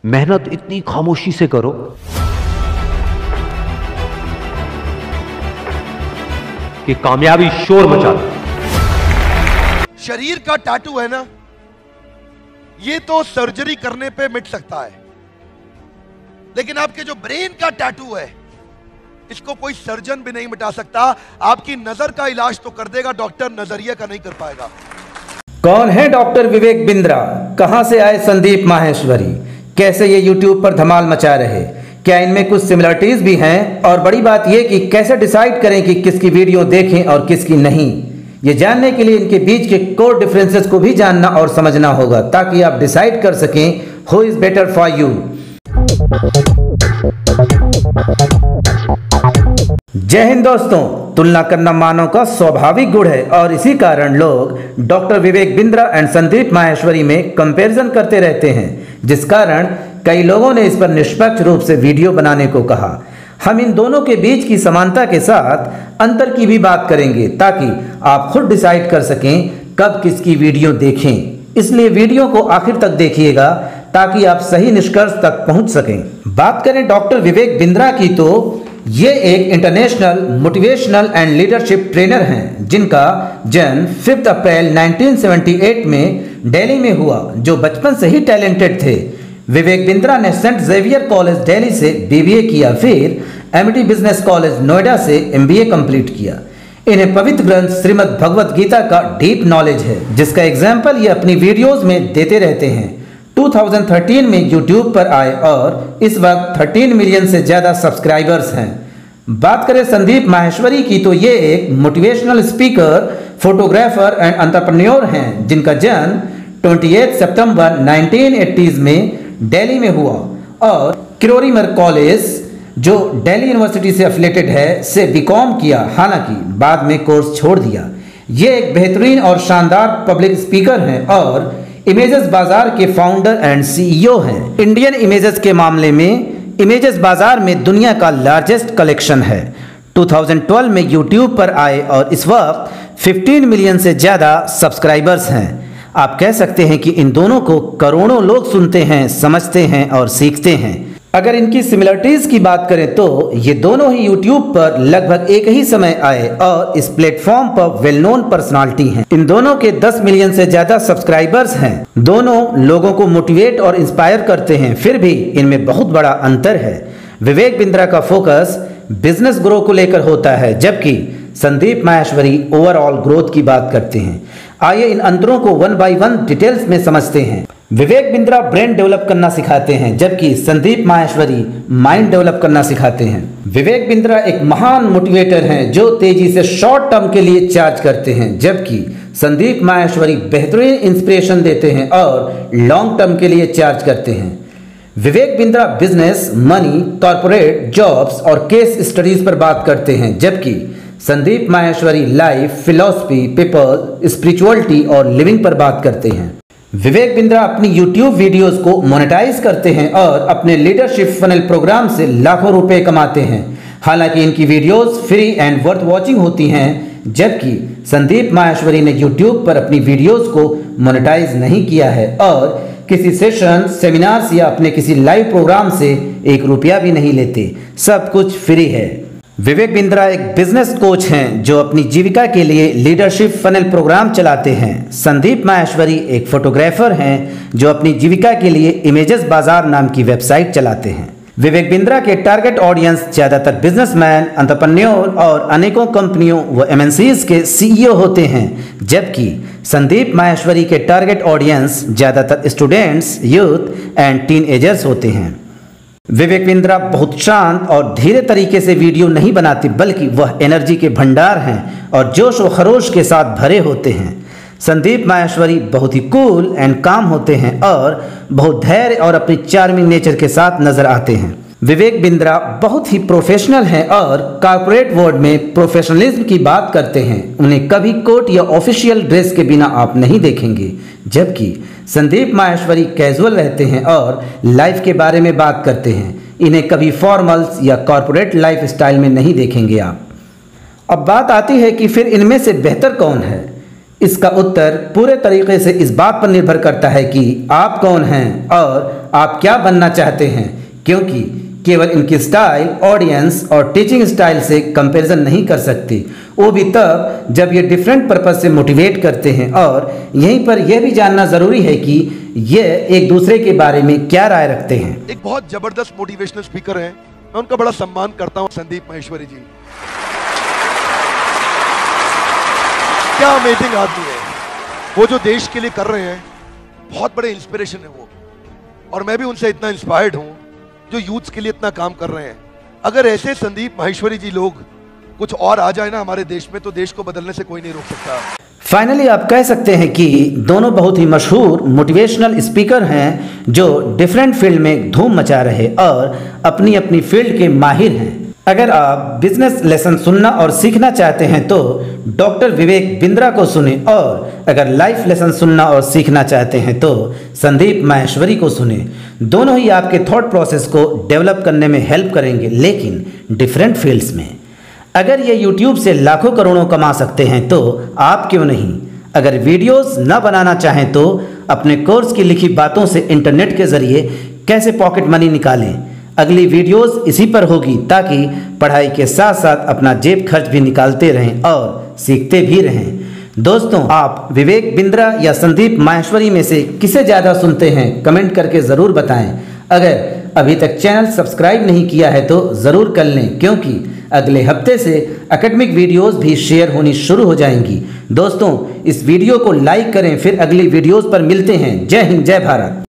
मेहनत इतनी खामोशी से करो कि कामयाबी शोर मचा दे। शरीर का टैटू है ना, ये तो सर्जरी करने पे मिट सकता है, लेकिन आपके जो ब्रेन का टैटू है इसको कोई सर्जन भी नहीं मिटा सकता। आपकी नजर का इलाज तो कर देगा डॉक्टर, नजरिया का नहीं कर पाएगा। कौन है डॉक्टर विवेक बिंद्रा? कहां से आए संदीप माहेश्वरी? कैसे ये यूट्यूब पर धमाल मचा रहे? क्या इनमें कुछ सिमिलरिटीज भी हैं? और बड़ी बात यह कि कैसे डिसाइड करें कि किसकी वीडियो देखें और किसकी नहीं? ये जानने के लिए इनके बीच के कोर डिफरेंसेस को भी जानना और समझना होगा, ताकि आप डिसाइड कर सकें who is better for you. जय हिंद दोस्तों। तुलना करना मानव का स्वाभाविक गुण है और इसी कारण लोग डॉक्टर विवेक बिंद्रा एंड संदीप माहेश्वरी में कंपैरिजन करते रहते हैं, जिस कारण कई लोगों ने इस पर निष्पक्ष रूप से वीडियो बनाने को कहा। हम इन दोनों के बीच की समानता के साथ अंतर की भी बात करेंगे, ताकि आप खुद डिसाइड कर सकें कब किसकी वीडियो देखें। इसलिए वीडियो को आखिर तक देखिएगा ताकि आप सही निष्कर्ष तक पहुंच सकें। बात करें डॉक्टर विवेक बिंद्रा की, तो ये एक international motivational and leadership trainer हैं, जिनका जन्म 5 अप्रैल 1978 में दिल्ली में हुआ, जो बचपन से ही टैलेंटेड थे। विवेक बिंद्रा ने सेंट जेवियर कॉलेज दिल्ली से बीबीए किया, फिर एमटी बिजनेस कॉलेज नोएडा से एमबीए कंप्लीट किया। इन्हें पवित्र ग्रंथ श्रीमद् भगवत गीता का डीप नॉलेज है, जिसका एग्जाम्पल ये अपनी वीडियोज में देते रहते हैं। 2013 में यूट्यूब पर आए और इस वक्त 13 मिलियन से ज़्यादा सब्सक्राइबर्स हैं। बात करें संदीप माहेश्वरी की, तो ये एक motivational speaker, photographer and entrepreneur हैं, जिनका जन्म 28 सितंबर 1980s में दिल्ली में हुआ और किरोरीमर कॉलेज, जो दिल्ली यूनिवर्सिटी से एफिलेटेड है, से बीकॉम किया। हालांकि बाद में कोर्स छोड़ दिया। ये एक बेहतरीन और शानदार पब्लिक स्पीकर हैं और इमेजेस बाजार के फाउंडर एंड सीईओ हैं। इंडियन इमेजेस के मामले में इमेजेस बाजार में दुनिया का लार्जेस्ट कलेक्शन है। 2012 में यूट्यूब पर आए और इस वक्त 15 मिलियन से ज़्यादा सब्सक्राइबर्स हैं। आप कह सकते हैं कि इन दोनों को करोड़ों लोग सुनते हैं, समझते हैं और सीखते हैं। अगर इनकी सिमिलरिटीज की बात करें तो ये दोनों ही यूट्यूब पर लगभग एक ही समय आए और इस प्लेटफॉर्म पर वेल नोन पर्सनालिटी हैं। इन दोनों के 10 मिलियन से ज्यादा सब्सक्राइबर्स हैं। दोनों लोगों को मोटिवेट और इंस्पायर करते हैं, फिर भी इनमें बहुत बड़ा अंतर है। विवेक बिंद्रा का फोकस बिजनेस ग्रो को लेकर होता है, जबकि संदीप माहेश्वरी ओवरऑल ग्रोथ की बात करते हैं। आइए इन अंतरों को वन बाय वन डिटेल्स में समझते हैं। विवेक बिंद्रा ब्रेन डेवलप करना सिखाते हैं, जबकि संदीप माहेश्वरी माइंड डेवलप करना सिखाते हैं। विवेक बिंद्रा एक महान मोटिवेटर हैं, जो तेजी से शॉर्ट टर्म के लिए चार्ज करते हैं, जबकि संदीप माहेश्वरी बेहतरीन इंस्पिरेशन देते हैं और लॉन्ग टर्म के लिए चार्ज करते हैं। Vivek Bindra business, money, corporate, jobs और केस स्टडीज पर बात करते हैं, जबकि Sandeep Maheshwari life, philosophy, people, spirituality और लिविंग पर बात करते हैं। विवेक बिंद्रा अपनी यूट्यूब वीडियोस को मोनेटाइज करते हैं और अपने लीडरशिप फनल प्रोग्राम से लाखों रुपए कमाते हैं। हालांकि इनकी videos free and worth watching होती हैं, जबकि संदीप माहेश्वरी ने यूट्यूब पर अपनी वीडियोस को मोनेटाइज नहीं किया है और किसी सेशन, सेमिनार्स या अपने किसी लाइव प्रोग्राम से 1 रुपया भी नहीं लेते। सब कुछ फ्री है। विवेक बिंद्रा एक बिजनेस कोच हैं, जो अपनी जीविका के लिए लीडरशिप फनल प्रोग्राम चलाते हैं। संदीप माहेश्वरी एक फोटोग्राफर हैं, जो अपनी जीविका के लिए इमेजेस बाजार नाम की वेबसाइट चलाते हैं। विवेक बिंद्रा के टारगेट ऑडियंस ज्यादातर बिजनेसमैन, एंटरप्रेन्योर और अनेकों कंपनियों व एमएनसीज के सीईओ होते हैं, जबकि संदीप माहेश्वरी के टारगेट ऑडियंस ज्यादातर स्टूडेंट्स, यूथ एंड टीनएजर्स होते हैं। विवेक बिंद्रा बहुत शांत और धीरे तरीके से वीडियो नहीं बनाते, बल्कि वह एनर्जी के भंडार हैं और जोश व खरोश के साथ भरे होते हैं। संदीप माहेश्वरी बहुत ही कूल एंड काम होते हैं और बहुत धैर्य और अपनी चार्मिंग नेचर के साथ नजर आते हैं। विवेक बिंद्रा बहुत ही प्रोफेशनल हैं और कॉर्पोरेट वर्ल्ड में प्रोफेशनलिज्म की बात करते हैं। उन्हें कभी कोट या ऑफिशियल ड्रेस के बिना आप नहीं देखेंगे, जबकि संदीप माहेश्वरी कैजुअल रहते हैं और लाइफ के बारे में बात करते हैं। इन्हें कभी फॉर्मल्स या कॉर्पोरेट लाइफ स्टाइल में नहीं देखेंगे आप। अब बात आती है कि फिर इनमें से बेहतर कौन है? इसका उत्तर पूरे तरीके से इस बात पर निर्भर करता है कि आप कौन हैं और आप क्या बनना चाहते हैं, क्योंकि केवल इनकी स्टाइल ऑडियंस और टीचिंग स्टाइल से कंपैरिजन नहीं कर सकती, वो भी तब जब ये डिफरेंट पर्पस से मोटिवेट करते हैं। और यहीं पर यह भी जानना ज़रूरी है कि ये एक दूसरे के बारे में क्या राय रखते हैं। एक बहुत जबरदस्त मोटिवेशनल स्पीकर हैं, मैं उनका बड़ा सम्मान करता हूं, संदीप माहेश्वरी जी। क्या अमेजिंग आदमी है वो, जो देश के लिए कर रहे हैं, बहुत बड़े इंस्पिरेशन है वो। और मैं भी उनसे इतना इंस्पायर्ड हूं जो यूथ्स के लिए इतना काम कर रहे हैं। अगर ऐसे संदीप माहेश्वरी जी लोग कुछ और आ जाए ना हमारे देश में, तो देश को बदलने से कोई नहीं रोक सकता। फाइनली आप कह सकते हैं कि दोनों बहुत ही मशहूर मोटिवेशनल स्पीकर हैं जो डिफरेंट फील्ड में धूम मचा रहे और अपनी अपनी फील्ड के माहिर हैं। अगर आप बिजनेस लेसन सुनना और सीखना चाहते हैं तो डॉक्टर विवेक बिंद्रा को सुने, और अगर लाइफ लेसन सुनना और सीखना चाहते हैं तो संदीप माहेश्वरी को सुने। दोनों ही आपके थॉट प्रोसेस को डेवलप करने में हेल्प करेंगे, लेकिन डिफरेंट फील्ड्स में। अगर ये यूट्यूब से लाखों करोड़ों कमा सकते हैं तो आप क्यों नहीं? अगर वीडियोस न बनाना चाहें तो अपने कोर्स की लिखी बातों से इंटरनेट के जरिए कैसे पॉकेट मनी निकालें। अगली वीडियोस इसी पर होगी, ताकि पढ़ाई के साथ साथ अपना जेब खर्च भी निकालते रहें और सीखते भी रहें। दोस्तों, आप विवेक बिंद्रा या संदीप माहेश्वरी में से किसे ज़्यादा सुनते हैं? कमेंट करके ज़रूर बताएं। अगर अभी तक चैनल सब्सक्राइब नहीं किया है तो ज़रूर कर लें, क्योंकि अगले हफ्ते से एकेडमिक वीडियोस भी शेयर होनी शुरू हो जाएंगी। दोस्तों, इस वीडियो को लाइक करें, फिर अगली वीडियोस पर मिलते हैं। जय हिंद, जय भारत।